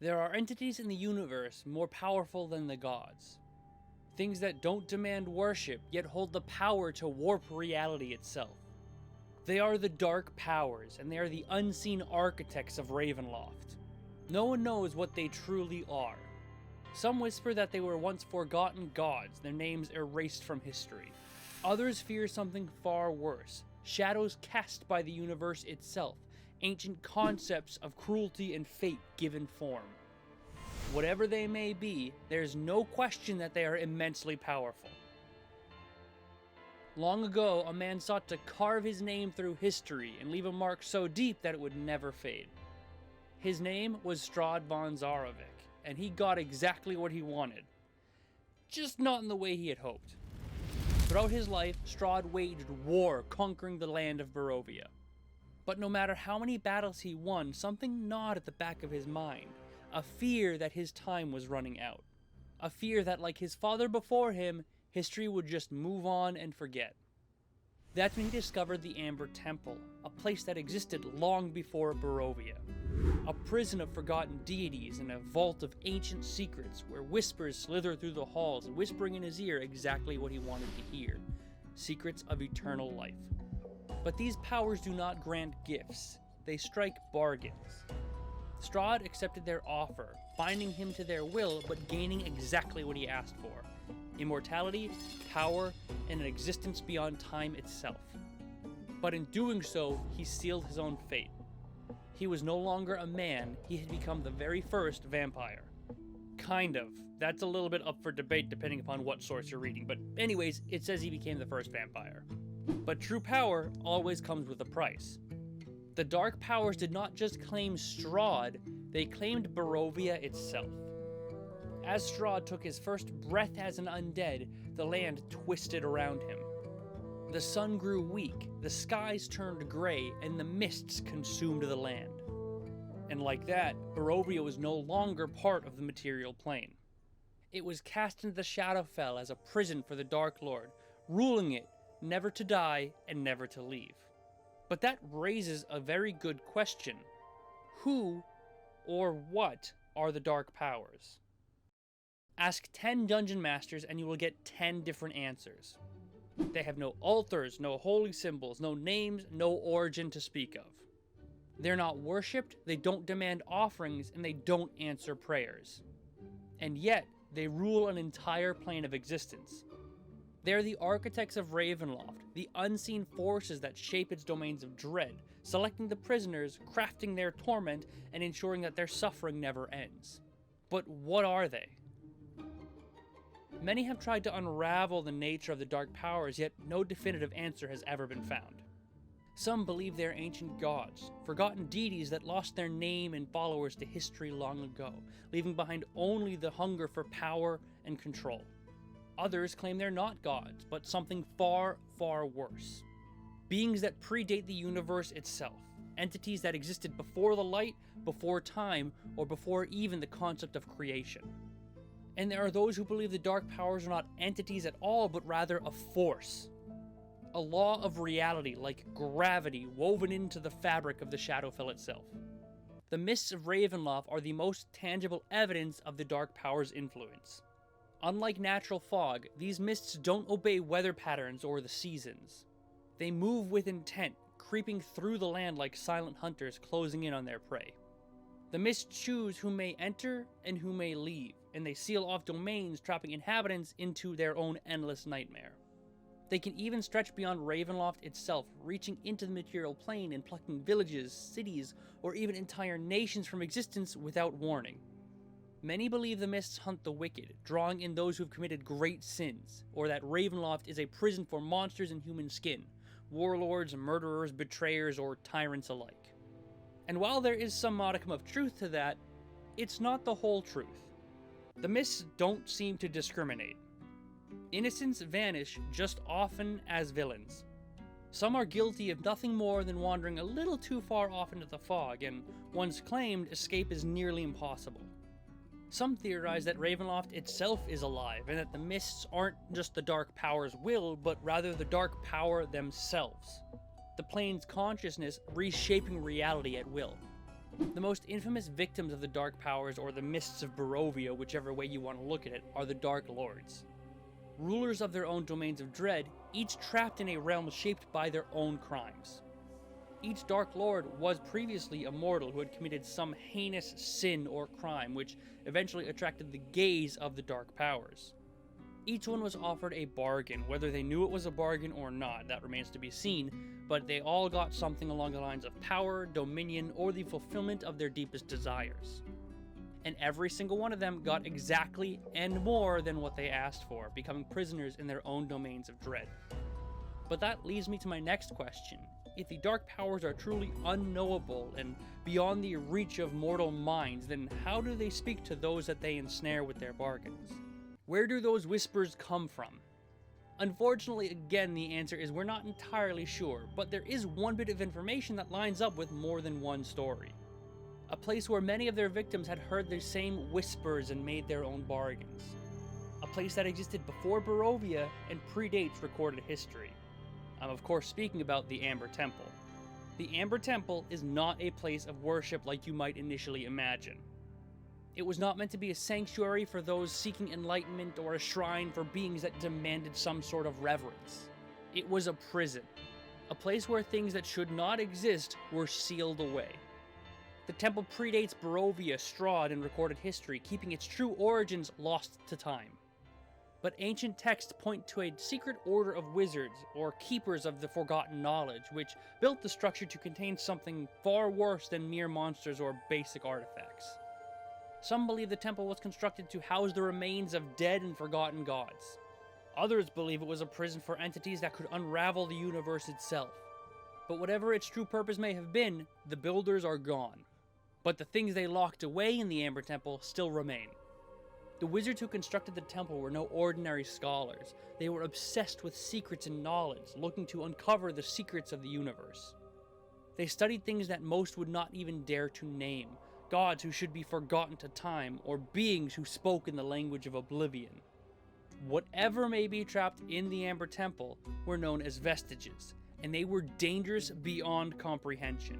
There are entities in the universe more powerful than the gods. Things that don't demand worship, yet hold the power to warp reality itself. They are the dark powers, and they are the unseen architects of Ravenloft. No one knows what they truly are. Some whisper that they were once forgotten gods, their names erased from history. Others fear something far worse, shadows cast by the universe itself, ancient concepts of cruelty and fate given form. Whatever they may be, there's no question that they are immensely powerful. Long ago, a man sought to carve his name through history and leave a mark so deep that it would never fade. His name was Strahd von Zarovich, and he got exactly what he wanted. Just not in the way he had hoped. Throughout his life, Strahd waged war conquering the land of Barovia. But no matter how many battles he won, something gnawed at the back of his mind. A fear that his time was running out. A fear that, like his father before him, history would just move on and forget. That's when he discovered the Amber Temple, a place that existed long before Barovia. A prison of forgotten deities and a vault of ancient secrets where whispers slither through the halls, whispering in his ear exactly what he wanted to hear. Secrets of eternal life. But these powers do not grant gifts, they strike bargains. Strahd accepted their offer, binding him to their will but gaining exactly what he asked for. Immortality, power, and an existence beyond time itself. But in doing so, he sealed his own fate. He was no longer a man, he had become the very first vampire. Kind of. That's a little bit up for debate depending upon what source you're reading, but anyways, it says he became the first vampire. But true power always comes with a price. The dark powers did not just claim Strahd, they claimed Barovia itself. As Strahd took his first breath as an undead, the land twisted around him. The sun grew weak, the skies turned gray, and the mists consumed the land. And like that, Barovia was no longer part of the material plane. It was cast into the Shadowfell as a prison for the Darklord, ruling it never to die and never to leave. But that raises a very good question. Who or what are the dark powers? Ask 10 dungeon masters and you will get 10 different answers. They have no altars, no holy symbols, no names, no origin to speak of. They're not worshipped, they don't demand offerings, and they don't answer prayers. And yet, they rule an entire plane of existence. They're the architects of Ravenloft, the unseen forces that shape its domains of dread, selecting the prisoners, crafting their torment, and ensuring that their suffering never ends. But what are they? Many have tried to unravel the nature of the dark powers, yet no definitive answer has ever been found. Some believe they are ancient gods, forgotten deities that lost their name and followers to history long ago, leaving behind only the hunger for power and control. Others claim they're not gods, but something far, far worse. Beings that predate the universe itself, entities that existed before the light, before time, or before even the concept of creation. And there are those who believe the dark powers are not entities at all, but rather a force. A law of reality, like gravity, woven into the fabric of the Shadowfell itself. The Mists of Ravenloft are the most tangible evidence of the dark power's influence. Unlike natural fog, these mists don't obey weather patterns or the seasons. They move with intent, creeping through the land like silent hunters closing in on their prey. The mists choose who may enter and who may leave, and they seal off domains, trapping inhabitants into their own endless nightmare. They can even stretch beyond Ravenloft itself, reaching into the material plane and plucking villages, cities, or even entire nations from existence without warning. Many believe the mists hunt the wicked, drawing in those who have committed great sins, or that Ravenloft is a prison for monsters in human skin, warlords, murderers, betrayers, or tyrants alike. And while there is some modicum of truth to that, it's not the whole truth. The mists don't seem to discriminate. Innocents vanish just often as villains. Some are guilty of nothing more than wandering a little too far off into the fog, and once claimed, escape is nearly impossible. Some theorize that Ravenloft itself is alive, and that the mists aren't just the dark power's will, but rather the dark power themselves. The plane's consciousness reshaping reality at will. The most infamous victims of the Dark Powers, or the Mists of Barovia, whichever way you want to look at it, are the Darklords. Rulers of their own domains of dread, each trapped in a realm shaped by their own crimes. Each Dark Lord was previously a mortal who had committed some heinous sin or crime, which eventually attracted the gaze of the Dark Powers. Each one was offered a bargain, whether they knew it was a bargain or not, that remains to be seen, but they all got something along the lines of power, dominion, or the fulfillment of their deepest desires. And every single one of them got exactly and more than what they asked for, becoming prisoners in their own domains of dread. But that leads me to my next question. If the Dark Powers are truly unknowable and beyond the reach of mortal minds, then how do they speak to those that they ensnare with their bargains? Where do those whispers come from? Unfortunately, again, the answer is we're not entirely sure, but there is one bit of information that lines up with more than one story. A place where many of their victims had heard the same whispers and made their own bargains. A place that existed before Barovia and predates recorded history. I'm of course speaking about the Amber Temple. The Amber Temple is not a place of worship like you might initially imagine. It was not meant to be a sanctuary for those seeking enlightenment or a shrine for beings that demanded some sort of reverence. It was a prison. A place where things that should not exist were sealed away. The temple predates Barovia, Strahd, and recorded history, keeping its true origins lost to time. But ancient texts point to a secret order of wizards, or keepers of the forgotten knowledge, which built the structure to contain something far worse than mere monsters or basic artifacts. Some believe the temple was constructed to house the remains of dead and forgotten gods. Others believe it was a prison for entities that could unravel the universe itself. But whatever its true purpose may have been, the builders are gone. But the things they locked away in the Amber Temple still remain. The wizards who constructed the temple were no ordinary scholars. They were obsessed with secrets and knowledge, looking to uncover the secrets of the universe. They studied things that most would not even dare to name, gods who should be forgotten to time, or beings who spoke in the language of oblivion. Whatever may be trapped in the Amber Temple were known as Vestiges, and they were dangerous beyond comprehension.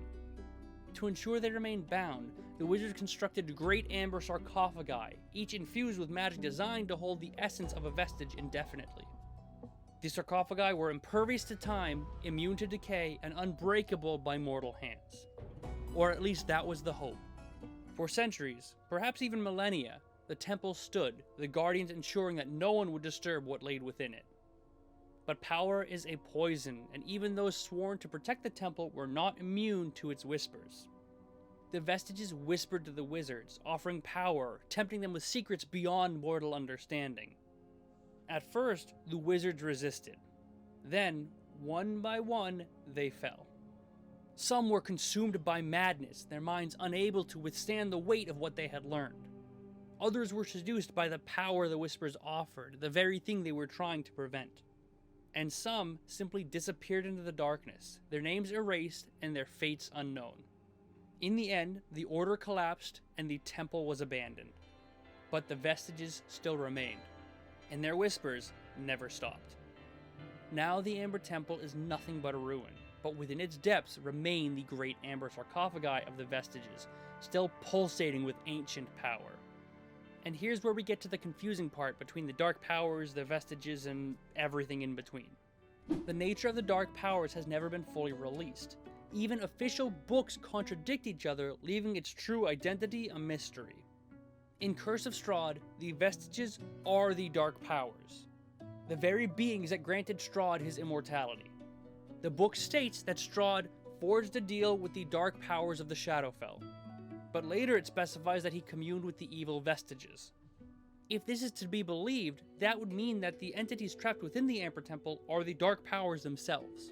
To ensure they remained bound, the wizards constructed great amber sarcophagi, each infused with magic designed to hold the essence of a vestige indefinitely. The sarcophagi were impervious to time, immune to decay, and unbreakable by mortal hands. Or at least that was the hope. For centuries, perhaps even millennia, the temple stood, the guardians ensuring that no one would disturb what laid within it. But power is a poison, and even those sworn to protect the temple were not immune to its whispers. The Vestiges whispered to the wizards, offering power, tempting them with secrets beyond mortal understanding. At first, the wizards resisted. Then, one by one, they fell. Some were consumed by madness, their minds unable to withstand the weight of what they had learned. Others were seduced by the power the whispers offered, the very thing they were trying to prevent. And some simply disappeared into the darkness, their names erased and their fates unknown. In the end, the order collapsed and the temple was abandoned. But the Vestiges still remained, and their whispers never stopped. Now the Amber Temple is nothing but a ruin, but within its depths remain the great amber sarcophagi of the Vestiges, still pulsating with ancient power. And here's where we get to the confusing part between the Dark Powers, the Vestiges, and everything in between. The nature of the Dark Powers has never been fully released. Even official books contradict each other, leaving its true identity a mystery. In Curse of Strahd, the Vestiges are the Dark Powers, the very beings that granted Strahd his immortality. The book states that Strahd forged a deal with the Dark Powers of the Shadowfell, but later it specifies that he communed with the evil Vestiges. If this is to be believed, that would mean that the entities trapped within the Amber Temple are the Dark Powers themselves.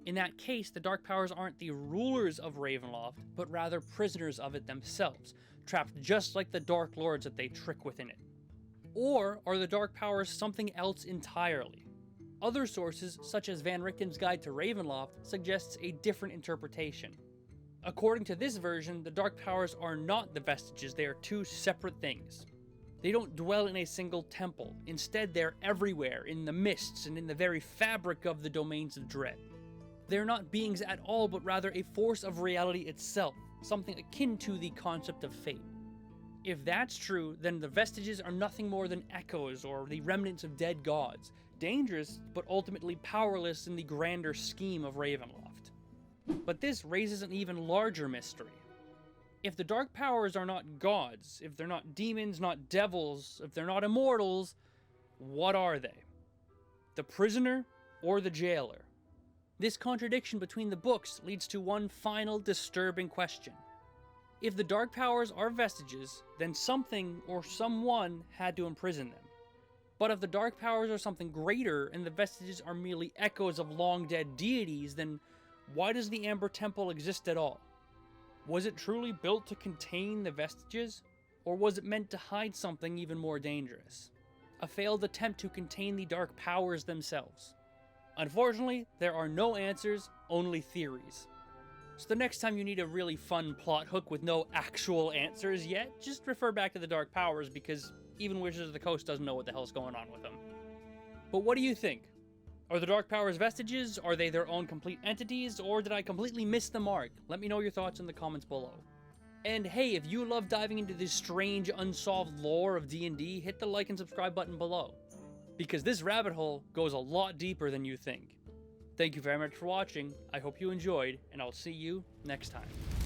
In that case, the Dark Powers aren't the rulers of Ravenloft, but rather prisoners of it themselves, trapped just like the Darklords that they trick within it. Or are the Dark Powers something else entirely? Other sources, such as Van Richten's Guide to Ravenloft, suggests a different interpretation. According to this version, the Dark Powers are not the Vestiges, they are two separate things. They don't dwell in a single temple, instead they're everywhere, in the mists and in the very fabric of the domains of dread. They're not beings at all, but rather a force of reality itself, something akin to the concept of fate. If that's true, then the Vestiges are nothing more than echoes or the remnants of dead gods, dangerous but ultimately powerless in the grander scheme of Ravenloft. But this raises an even larger mystery. If the Dark Powers are not gods, if they're not demons, not devils, if they're not immortals, what are they? The prisoner or the jailer? This contradiction between the books leads to one final disturbing question. If the Dark Powers are Vestiges, then something or someone had to imprison them. But if the Dark Powers are something greater and the Vestiges are merely echoes of long-dead deities, then why does the Amber Temple exist at all? Was it truly built to contain the Vestiges? Or was it meant to hide something even more dangerous? A failed attempt to contain the Dark Powers themselves? Unfortunately, there are no answers, only theories. So the next time you need a really fun plot hook with no actual answers yet, just refer back to the Dark Powers, because even Wizards of the Coast doesn't know what the hell's going on with them. But what do you think? Are the Dark Powers Vestiges? Are they their own complete entities? Or did I completely miss the mark? Let me know your thoughts in the comments below. And hey, if you love diving into this strange, unsolved lore of D&D, hit the like and subscribe button below, because this rabbit hole goes a lot deeper than you think. Thank you very much for watching, I hope you enjoyed, and I'll see you next time.